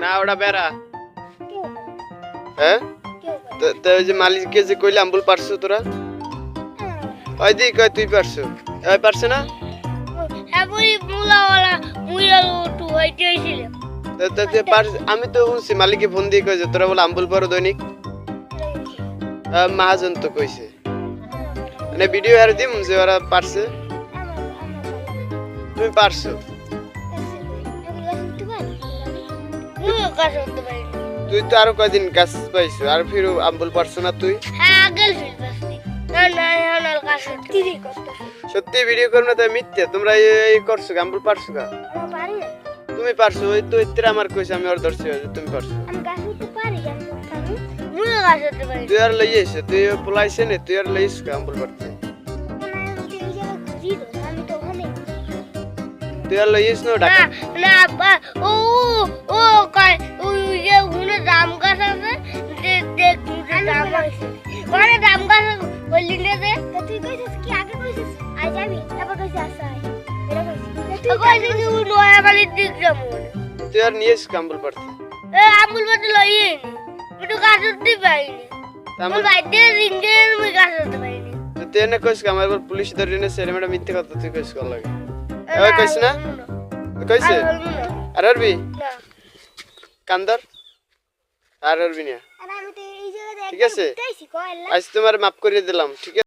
না ওটা বেড়া হ্যাঁ তো ওই যে মালিককে যে কইলে আম্বুল পারছো তোরা ওই দি কই তুই পারছো ওই পারছে না আমি তো শুনছি মালিককে ফোন দিয়ে কইছে তোরা বলে আম্বুল পারো দৈনিক মহাজন তো কইছে মানে ভিডিও আর দিম যে ওরা পারছে তুমি পারছো তুই তো আরো কয়দিন গাছ পাইছো আর ফির আম্বুল পারছো না তুই সত্যি ভিডিও করো না তাই মিথ্যে তোমরা এই করছো আম্বুল পারছো কা তুমি পারছো ওই তো ইত্রা আমার কইছে আমি ওর ধরছি তুমি পারছো তুই আর লইয়েছ তুই পলাইছে নে তুই আর লইস কা আম্বুল পারতে তুই আর লইস না ঢাকা না ও ও কয় ওই যে ওখানে জাম গাছ আছে দেখ জাম আছে ওখানে জাম গাছ বললি না যে তুই কইছিস কি আগে কইছিস আই যাবি তারপর কইছিস আসা এটা কইছিস তুই কইছিস তুই নয়া বাড়ির দিক যাবো তুই আর নিয়েছ আম্বুল পারতে আম্বুল পারতে লইয়ে নি তুই গাছ উঠতে পারিনি আমার বাইতে রিঙ্গে আমি গাছ উঠতে পারিনি তুই এনে কইছিস আমার পুলিশ ধরে এনে সেরে ম্যাডাম মিথ্যে কথা তুই কইছিস কল লাগে ওই কইছ না কইছে আর আরবি কান্দর আর আরবি না ঠিক আছে আজ তোমার মাফ করে দিলাম ঠিক আছে।